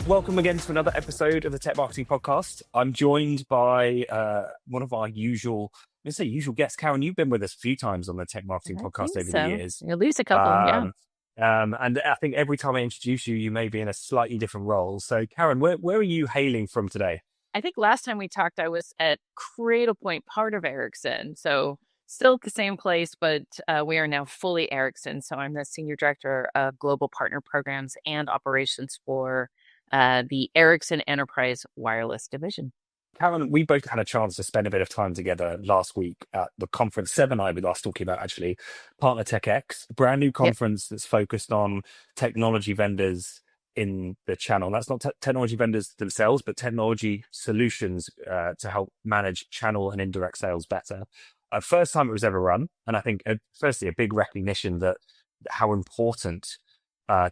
Welcome again to another episode of the Tech Marketing Podcast. I'm joined by one of our usual guests. Karen, you've been with us a few times on the Tech Marketing I Podcast think over the so. years. You'll lose a couple, yeah. And I think every time I introduce you, you may be in a slightly different role. So Karen, where are you hailing from today? I think last time we talked, I was at Cradlepoint, part of Ericsson. So still at the same place, but we are now fully Ericsson. So I'm the Senior Director of Global Partner Programs and Operations for the Ericsson Enterprise Wireless Division. Karen, we both had a chance to spend a bit of time together last week at the conference. Seb and I were last talking about actually PartnerTech X, a brand new conference that's focused on technology vendors in the channel. That's not technology vendors themselves, but technology solutions to help manage channel and indirect sales better. First time it was ever run. And I think, firstly, a big recognition that how important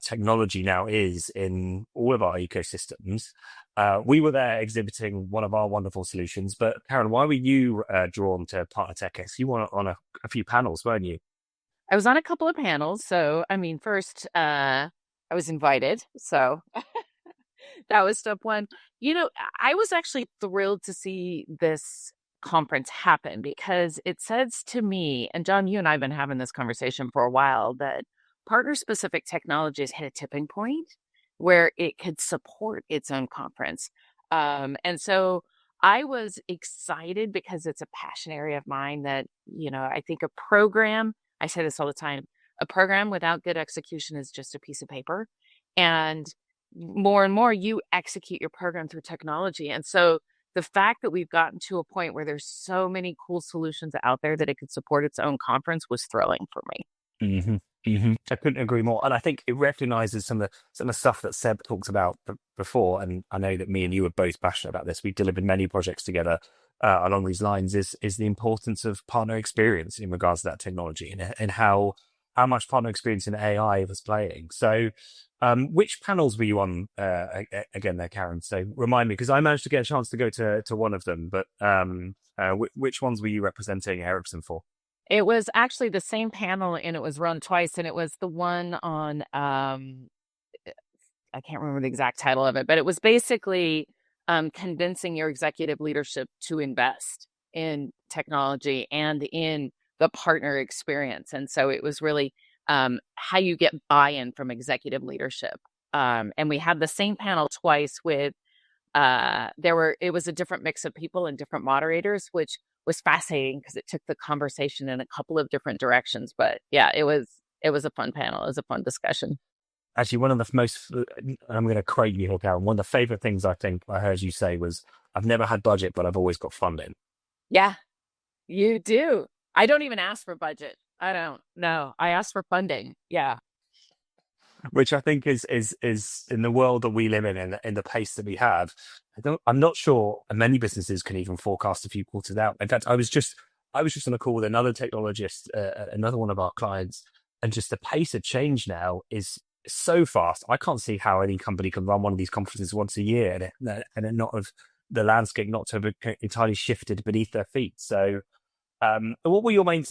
technology now is in all of our ecosystems. We were there exhibiting one of our wonderful solutions. But Karen, why were you drawn to PartnerTech X? You were on a few panels, weren't you? I was on a couple of panels. So, I mean, first, I was invited. So that was step one. I was actually thrilled to see this conference happen because it says to me, and John, you and I have been having this conversation for a while, that partner-specific technologies hit a tipping point where it could support its own conference. And so I was excited because it's a passion area of mine that, I think a program, I say this all the time, a program without good execution is just a piece of paper. And more, you execute your program through technology. And so the fact that we've gotten to a point where there's so many cool solutions out there that it could support its own conference was thrilling for me. I couldn't agree more. And I think it recognizes some of the stuff that Seb talked about before. And I know that me and you are both passionate about this. We delivered many projects together along these lines is the importance of partner experience in regards to that technology and how much partner experience in AI was playing. So which panels were you on again there, Karen? So remind me, because I managed to get a chance to go to one of them, but which ones were you representing Ericsson for? It was actually the same panel and it was run twice, and it was the one on, I can't remember the exact title of it, but it was basically convincing your executive leadership to invest in technology and in the partner experience. And so it was really how you get buy-in from executive leadership. And we had the same panel twice with, it was a different mix of people and different moderators, which was fascinating because it took the conversation in a couple of different directions. But yeah, it was a fun panel. It was a fun discussion. Actually, one of the most, I'm going to quote you here, Karen, one of the favorite things I think I heard you say was, I've never had budget, but I've always got funding. Yeah, you do. I don't even ask for budget. I don't know. I ask for funding. Yeah. Which I think is in the world that we live in the pace that we have. I'm not sure many businesses can even forecast a few quarters out. In fact, I was just on a call with another technologist, another one of our clients, and just the pace of change now is so fast. I can't see how any company can run one of these conferences once a year and it not have the landscape not to have entirely shifted beneath their feet. So what were your main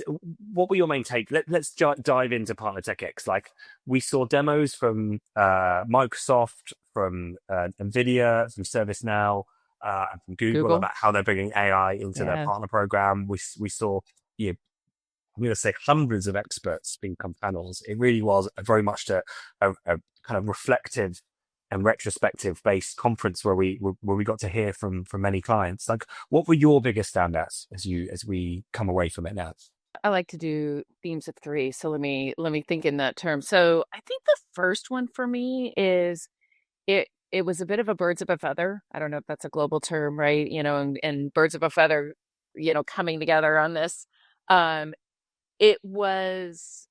take? Let's dive into PartnerTech X. Like, we saw demos from Microsoft, from Nvidia, from ServiceNow, and from Google about how they're bringing AI into their partner program. We saw, I'm going to say, hundreds of experts speak on panels. It really was very much a kind of reflective and retrospective based conference where we got to hear from many clients. Like, what were your biggest standouts as we come away from it now? I like to do themes of three. So let me think in that term. So I think the first one for me is it was a bit of a birds of a feather. I don't know if that's a global term, right? And birds of a feather, coming together on this. It was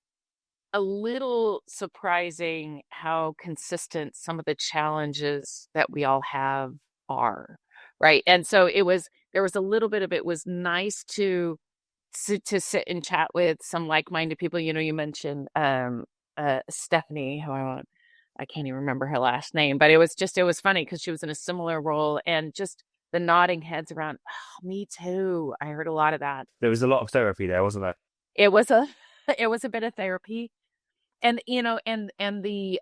a little surprising how consistent some of the challenges that we all have are, right? And so there was a little bit of, it was nice to sit and chat with some like-minded people. You mentioned Stephanie, who I can't even remember her last name, but it was funny because she was in a similar role, and just the nodding heads around, oh, me too. I heard a lot of that. There was a lot of therapy there, wasn't there? It was a bit of therapy. And and the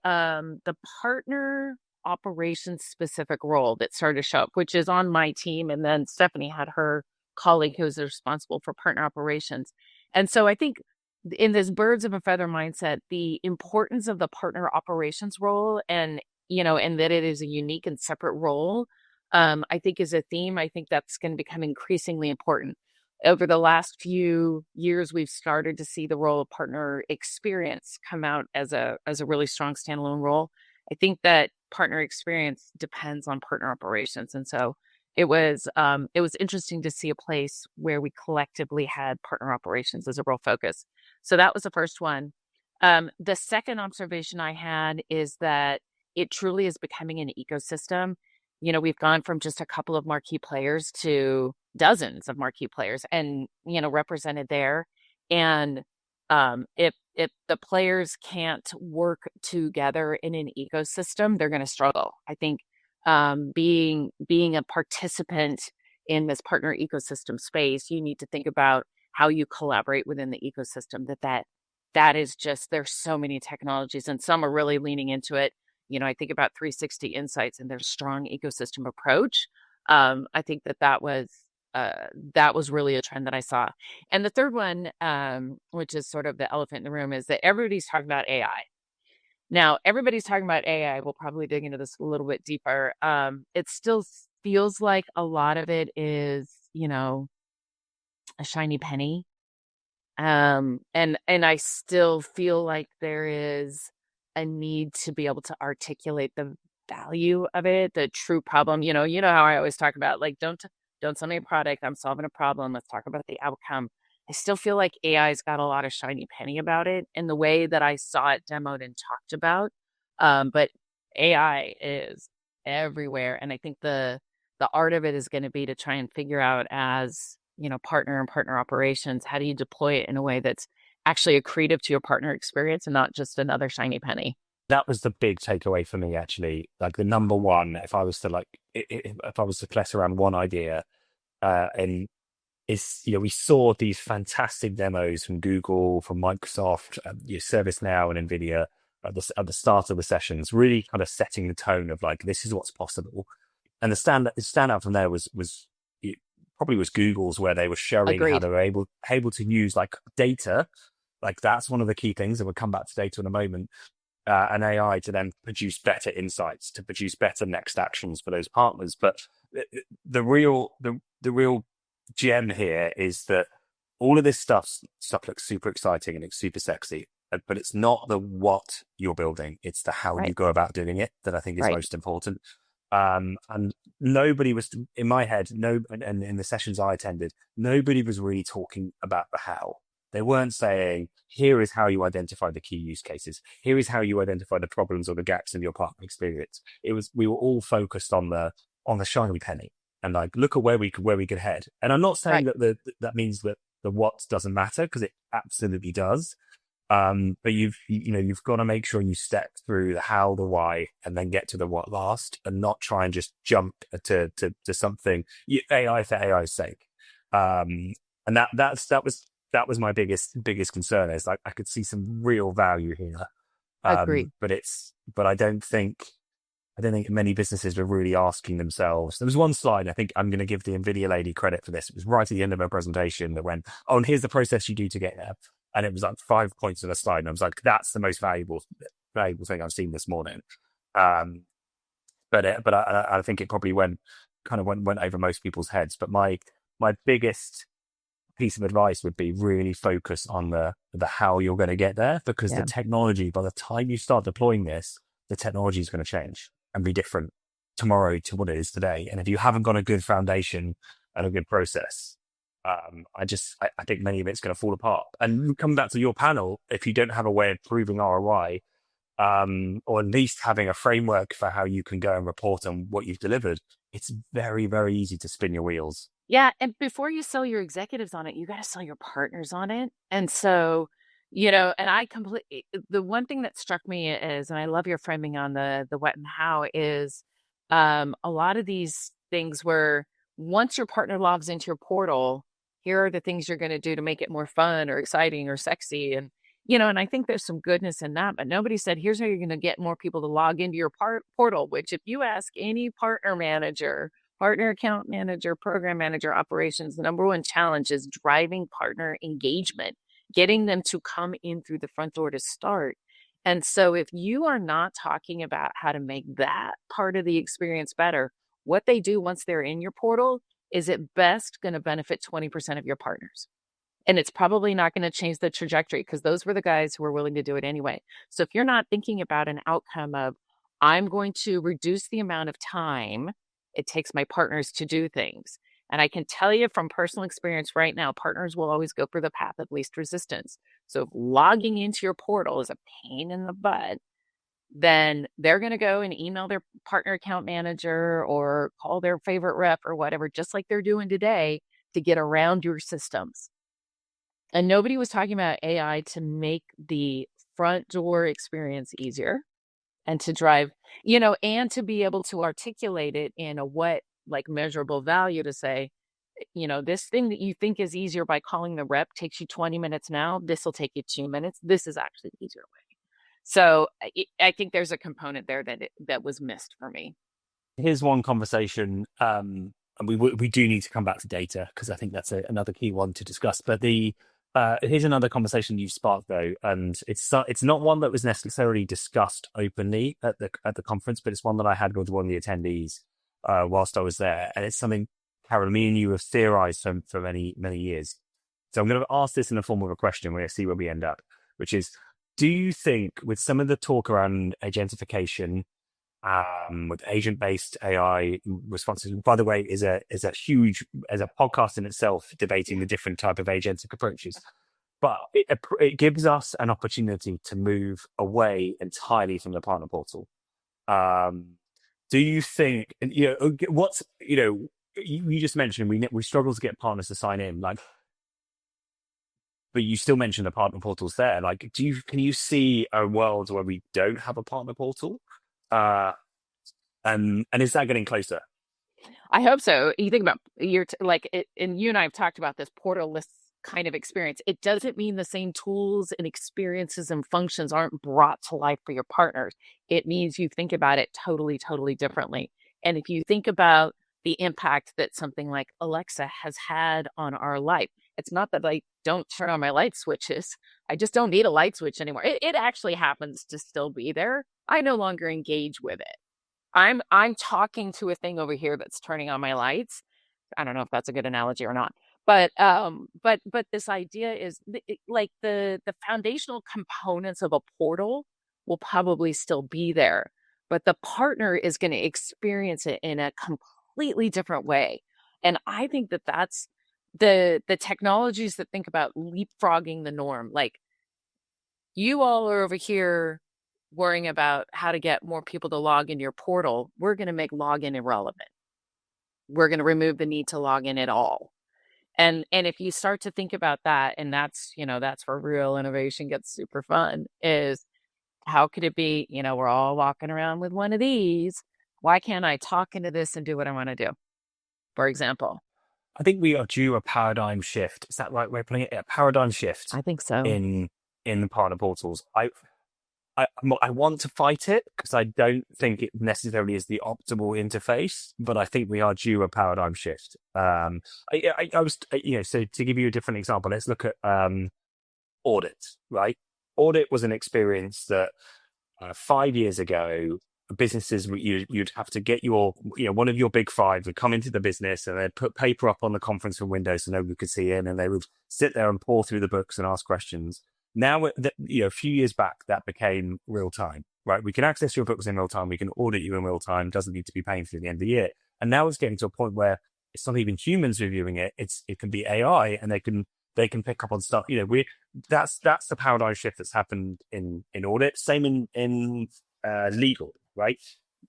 partner operations specific role that started to show up, which is on my team. And then Stephanie had her colleague who was responsible for partner operations. And so I think in this birds of a feather mindset, the importance of the partner operations role and that it is a unique and separate role, I think is a theme. I think that's going to become increasingly important. Over the last few years, we've started to see the role of partner experience come out as a really strong standalone role. I think that partner experience depends on partner operations, and so it was interesting to see a place where we collectively had partner operations as a real focus. So that was the first one. The second observation I had is that it truly is becoming an ecosystem. We've gone from just a couple of marquee players to dozens of marquee players and, represented there. And if the players can't work together in an ecosystem, they're going to struggle. I think being a participant in this partner ecosystem space, you need to think about how you collaborate within the ecosystem. That is just, there's so many technologies and some are really leaning into it. I think about 360 Insights and their strong ecosystem approach. I think that was really a trend that I saw. And the third one, which is sort of the elephant in the room, is that everybody's talking about AI. Now, everybody's talking about AI. We'll probably dig into this a little bit deeper. It still feels like a lot of it is, a shiny penny. And I still feel like there is a need to be able to articulate the value of it, the true problem. How I always talk about, like, don't sell me a product. I'm solving a problem. Let's talk about the outcome. I still feel like AI's got a lot of shiny penny about it in the way that I saw it demoed and talked about. But AI is everywhere. And I think the art of it is going to be to try and figure out as, partner and partner operations, how do you deploy it in a way that's actually accretive to your partner experience and not just another shiny penny. That was the big takeaway for me, actually. Like the number one, if I was to collect around one idea, and is, we saw these fantastic demos from Google, from Microsoft, ServiceNow and NVIDIA at the start of the sessions, really kind of setting the tone of like, this is what's possible. And the standout from there was it probably was Google's, where they were showing Agreed. how they were able to use like data. Like that's one of the key things, and we'll come back to data in a moment, and AI to then produce better insights, to produce better next actions for those partners. But the real gem here is that all of this stuff looks super exciting and it's super sexy, but it's not the what you're building, it's the how you go about doing it that I think is most important. And nobody was, in my head, and in the sessions I attended, nobody was really talking about the how. They weren't saying, here is how you identify the key use cases. Here is how you identify the problems or the gaps in your partner experience. We were all focused on the shiny penny and like, look at where we could head. And I'm not saying that that means that the what doesn't matter, because it absolutely does. But you've got to make sure you step through the how, the why, and then get to the what last, and not try and just jump to something AI for AI's sake. And that was my biggest concern, is like, I could see some real value here. Agree. But I don't think many businesses were really asking themselves. There was one slide, I think I'm going to give the NVIDIA lady credit for this. It was right at the end of her presentation that went, oh, and here's the process you do to get there. And it was like 5 points on a slide. And I was like, that's the most valuable thing I've seen this morning. But I think it probably went over most people's heads. But my biggest piece of advice would be really focus on the how you're going to get there, because the technology, by the time you start deploying this, the technology is going to change and be different tomorrow to what it is today. And if you haven't got a good foundation and a good process, I think many of it's going to fall apart. And coming back to your panel, if you don't have a way of proving ROI, or at least having a framework for how you can go and report on what you've delivered, it's very, very easy to spin your wheels. Yeah. And before you sell your executives on it, you got to sell your partners on it. And so, and the one thing that struck me is, and I love your framing on the what and how, is a lot of these things where once your partner logs into your portal, here are the things you're going to do to make it more fun or exciting or sexy. And I think there's some goodness in that, but nobody said, here's how you're going to get more people to log into your portal, which if you ask any partner manager, partner account manager, program manager, operations, the number one challenge is driving partner engagement, getting them to come in through the front door to start. And so if you are not talking about how to make that part of the experience better, what they do once they're in your portal is at best going to benefit 20% of your partners. And it's probably not going to change the trajectory because those were the guys who were willing to do it anyway. So if you're not thinking about an outcome of, I'm going to reduce the amount of time it takes my partners to do things. And I can tell you from personal experience right now, partners will always go for the path of least resistance. So if logging into your portal is a pain in the butt, then they're going to go and email their partner account manager or call their favorite rep or whatever, just like they're doing today to get around your systems. And nobody was talking about AI to make the front door experience easier and to drive, and to be able to articulate it in a measurable value to say, this thing that you think is easier by calling the rep takes you 20 minutes now. This will take you 2 minutes. This is actually the easier way. So I think there's a component there that was missed for me. Here's one conversation, and we do need to come back to data because I think that's another key one to discuss. But here's another conversation you've sparked though, and it's not one that was necessarily discussed openly at the conference, but it's one that I had with one of the attendees whilst I was there, and it's something, Karen, me and you have theorized for many years. So I'm going to ask this in the form of a question. We're going to see where we end up, which is, do you think with some of the talk around agentification, with agent-based AI responses, by the way, is a podcast in itself, debating the different type of agentic approaches. But it gives us an opportunity to move away entirely from the partner portal. Do you think? You just mentioned we struggle to get partners to sign in, but you still mentioned the partner portals there. Can you see a world where we don't have a partner portal? And is that getting closer? I hope so. You think about and you and I have talked about this portalless kind of experience. It doesn't mean the same tools and experiences and functions aren't brought to life for your partners. It means you think about it totally, totally differently. And if you think about the impact that something like Alexa has had on our life, it's not that I don't turn on my light switches. I just don't need a light switch anymore. It actually happens to still be there. I no longer engage with it. I'm talking to a thing over here that's turning on my lights. I don't know if that's a good analogy or not. But this idea is the foundational components of a portal will probably still be there, but the partner is going to experience it in a completely different way. And I think that's the technologies that think about leapfrogging the norm. Like, you all are over here worrying about how to get more people to log into your portal. We're going to make login irrelevant. We're going to remove the need to log in at all. And if you start to think about that, and that's where real innovation gets super fun, is how could it be, we're all walking around with one of these. Why can't I talk into this and do what I want to do? For example. I think we are due a paradigm shift. Is that right way of putting it? A paradigm shift. I think so. In the partner portals. I want to fight it because I don't think it necessarily is the optimal interface, but I think we are due a paradigm shift. I was, so to give you a different example, let's look at audit, right? Audit was an experience that 5 years ago, businesses, you'd have to get one of your big five would come into the business and they'd put paper up on the conference room window so nobody could see in, and they would sit there and pour through the books and ask questions. Now, a few years back, that became real time, right? We can access your books in real time. We can audit you in real time. Doesn't need to be painful at the end of the year. And now it's getting to a point where it's not even humans reviewing it. It can be AI, and they can pick up on stuff. That's the paradigm shift that's happened in audit. Same in legal, right?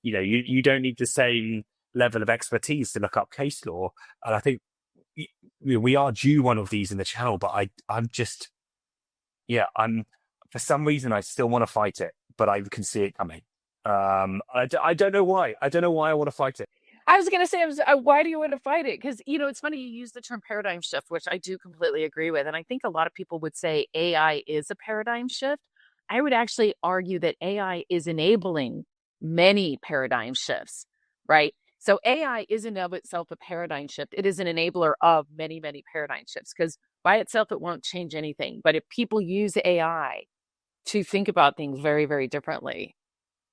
You don't need the same level of expertise to look up case law. And I think we are due one of these in the channel, but I'm for some reason I still want to fight it, but I can see it coming. I don't know why. I don't know why I want to fight it. I was going to say, why do you want to fight it? Because, it's funny you use the term paradigm shift, which I do completely agree with. And I think a lot of people would say AI is a paradigm shift. I would actually argue that AI is enabling many paradigm shifts, right? So AI is in of itself a paradigm shift. It is an enabler of many, many paradigm shifts because by itself, it won't change anything. But if people use AI to think about things very, very differently,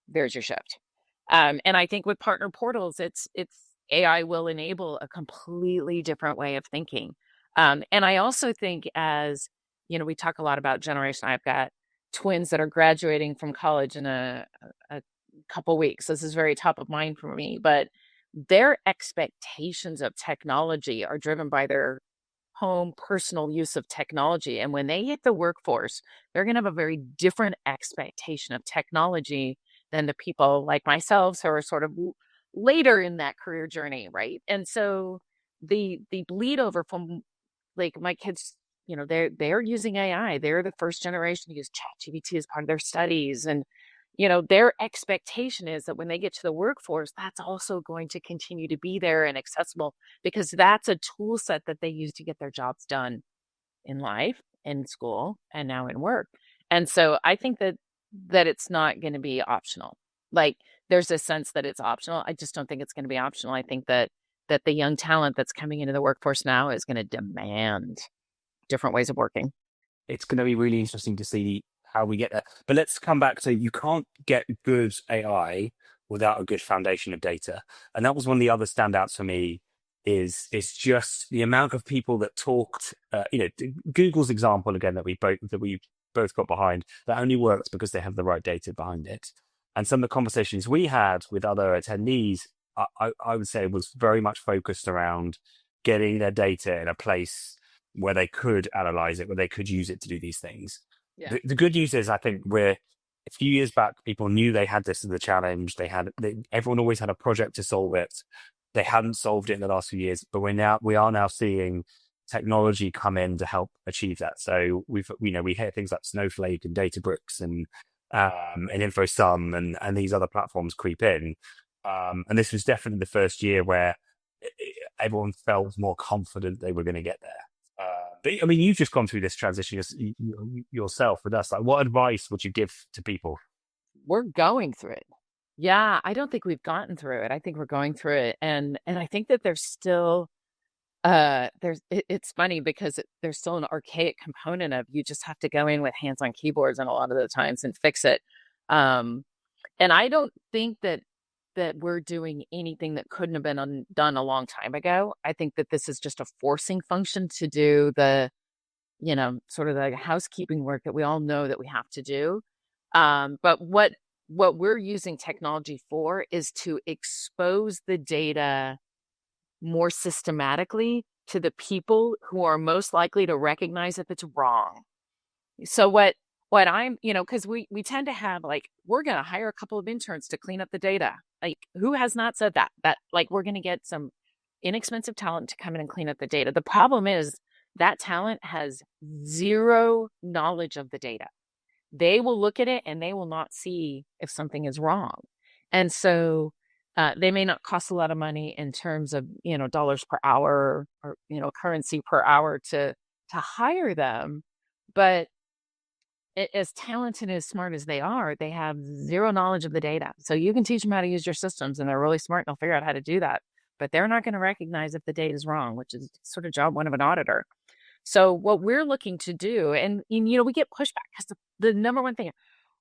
there's your shift. And I think with partner portals, it's AI will enable a completely different way of thinking. And I also think as we talk a lot about generation. I've got twins that are graduating from college in a couple weeks. This is very top of mind for me, but their expectations of technology are driven by their home personal use of technology. And when they hit the workforce, they're going to have a very different expectation of technology than the people like myself who are sort of later in that career journey, right? And so the bleed over from like my kids, they're using AI. They're the first generation to use ChatGPT as part of their studies. And their expectation is that when they get to the workforce, that's also going to continue to be there and accessible because that's a tool set that they use to get their jobs done in life, in school, and now in work. And so I think that it's not going to be optional. Like there's a sense that it's optional. I just don't think it's going to be optional. I think that the young talent that's coming into the workforce now is going to demand different ways of working. It's going to be really interesting to see how we get there. But let's come back to you can't get good AI without a good foundation of data. And that was one of the other standouts for me is just the amount of people that talked, Google's example again that we both got behind, that only works because they have the right data behind it. And some of the conversations we had with other attendees, I would say was very much focused around getting their data in a place where they could analyze it, where they could use it to do these things. Yeah. The good news is, I think we're a few years back, people knew they had this as a challenge. Everyone always had a project to solve it. They hadn't solved it in the last few years, but we are now seeing technology come in to help achieve that. So we hear things like Snowflake and Databricks and InfoSum and these other platforms creep in. And this was definitely the first year where everyone felt more confident they were going to get there. But I mean, you've just gone through this transition yourself with us. Like, what advice would you give to people? We're going through it. Yeah, I don't think we've gotten through it. I think we're going through it. And I think that there's still it's funny because there's still an archaic component of you just have to go in with hands on keyboards and a lot of the times and fix it. Um, and I don't think that we're doing anything that couldn't have been done a long time ago. I think that this is just a forcing function to do the, sort of the housekeeping work that we all know that we have to do. But what we're using technology for is to expose the data more systematically to the people who are most likely to recognize if it's wrong. So what I'm, because we tend to have like, we're going to hire a couple of interns to clean up the data. Like, who has not said that like we're going to get some inexpensive talent to come in and clean up the data. The problem is that talent has zero knowledge of the data. They will look at it and they will not see if something is wrong. And so they may not cost a lot of money in terms of, dollars per hour or, currency per hour to hire them. But as talented and as smart as they are, they have zero knowledge of the data. So you can teach them how to use your systems and they're really smart and they'll figure out how to do that. But they're not going to recognize if the data is wrong, which is sort of job one of an auditor. So what we're looking to do, and we get pushback because the number one thing,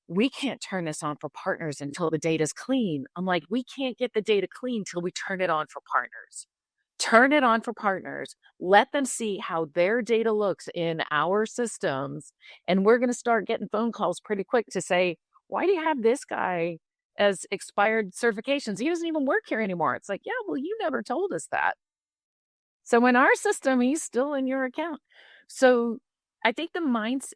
we can't turn this on for partners until the data's clean. I'm like, we can't get the data clean till we turn it on for partners. Turn it on for partners. Let them see how their data looks in our systems. And we're going to start getting phone calls pretty quick to say, why do you have this guy as expired certifications? He doesn't even work here anymore. It's like, yeah, well, you never told us that. So in our system, he's still in your account. So I think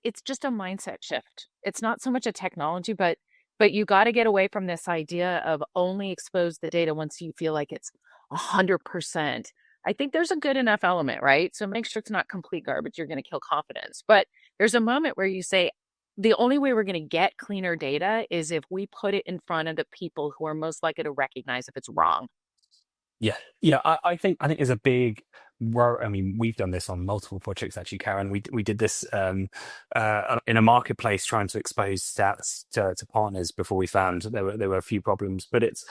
it's just a mindset shift. It's not so much a technology, but you got to get away from this idea of only expose the data once you feel like it's 100%. I think there's a good enough element, right? So make sure it's not complete garbage. You're going to kill confidence. But there's a moment where you say, the only way we're going to get cleaner data is if we put it in front of the people who are most likely to recognize if it's wrong. Yeah. I think there's a big. I mean, we've done this on multiple projects actually, Karen. We did this in a marketplace trying to expose stats to partners before we found there were a few problems. But it's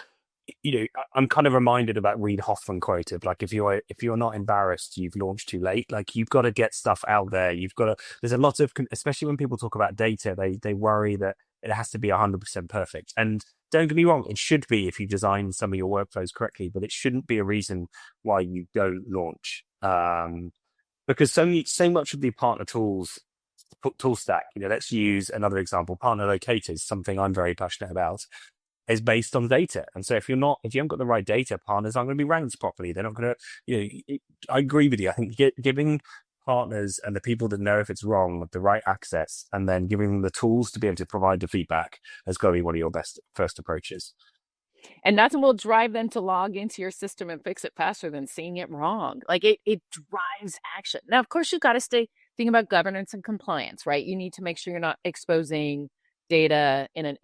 I'm kind of reminded about Reid Hoffman quote of like if you're not embarrassed, you've launched too late. Like you've got to get stuff out there. You've got to. There's a lot of especially when people talk about data, they worry that it has to be 100% perfect. And don't get me wrong, it should be if you design some of your workflows correctly, but it shouldn't be a reason why you don't launch. Because so much of the partner tool stack, let's use another example. Partner locators, something I'm very passionate about, is based on data. And so if you haven't got the right data, partners aren't going to be ranked properly. They're not going to, I agree with you. I think giving partners and the people that know if it's wrong the right access, and then giving them the tools to be able to provide the feedback has got to be one of your best first approaches. And nothing will drive them to log into your system and fix it faster than seeing it wrong. Like it drives action. Now, of course, you've got to stay thinking about governance and compliance, right? You need to make sure you're not exposing data in an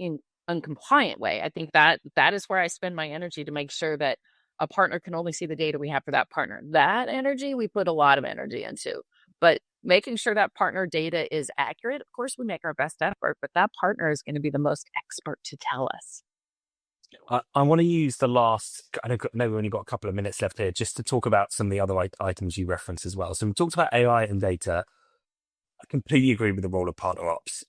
uncompliant way. I think that is where I spend my energy to make sure that a partner can only see the data we have for that partner. That energy we put a lot of energy into, but making sure that partner data is accurate. Of course, we make our best effort, but that partner is going to be the most expert to tell us. I want to use the last, I know we've only got a couple of minutes left here, just to talk about some of the other items you referenced as well. So we talked about AI and data. I completely agree with the role of partner ops.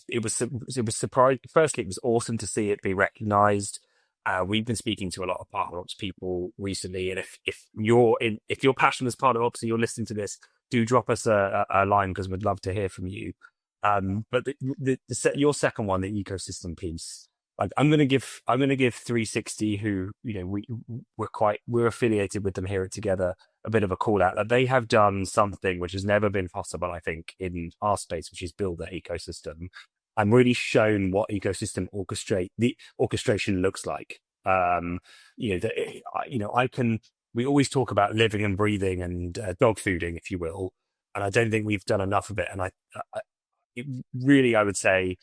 It was surprising. Firstly, it was awesome to see it be recognized. We've been speaking to a lot of partner ops people recently, and if you're passionate as partner ops and you're listening to this, do drop us a line because we'd love to hear from you. But your second one, the ecosystem piece, like I'm going to give 360, who we're affiliated with them here at Together, a bit of a call out that they have done something which has never been possible, I think, in our space, which is build the ecosystem and really shown what ecosystem orchestration looks like. We always talk about living and breathing and dog fooding, if you will, and I don't think we've done enough of it. And I would say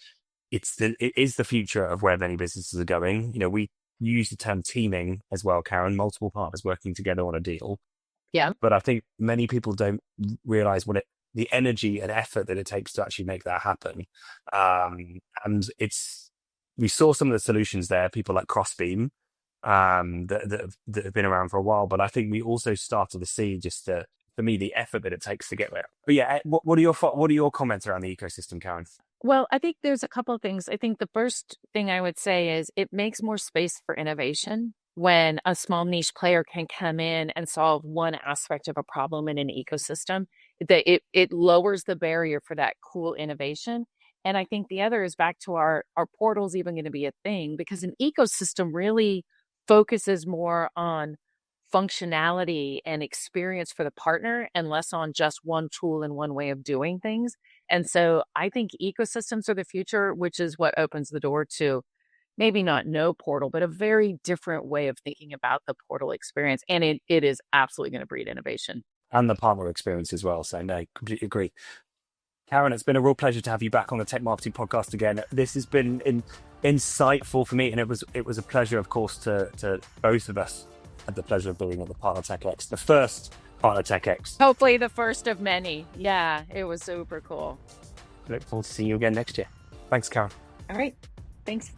it is the future of where many businesses are going. We use the term teaming as well, Karen, multiple partners working together on a deal. Yeah. But I think many people don't realize the energy and effort that it takes to actually make that happen. And we saw some of the solutions there, people like Crossbeam, that have been around for a while. But I think we also started to see for me, the effort that it takes to get there. But yeah, what are your comments around the ecosystem, Karen? Well, I think there's a couple of things. I think the first thing I would say is it makes more space for innovation when a small niche player can come in and solve one aspect of a problem in an ecosystem. That it lowers the barrier for that cool innovation. And I think the other is back to our portal's even going to be a thing, because an ecosystem really focuses more on functionality and experience for the partner and less on just one tool and one way of doing things. And so I think ecosystems are the future, which is what opens the door to maybe not no portal, but a very different way of thinking about the portal experience. And it is absolutely going to breed innovation. And the partner experience as well. So no, completely agree. Karen, it's been a real pleasure to have you back on the Tech Marketing Podcast again. This has been insightful for me, and it was a pleasure, of course, to both of us. Had the pleasure of being on the PartnerTech X, the first PartnerTech X. Hopefully the first of many. Yeah, it was super cool. Look forward to seeing you again next year. Thanks, Karen. All right. Thanks.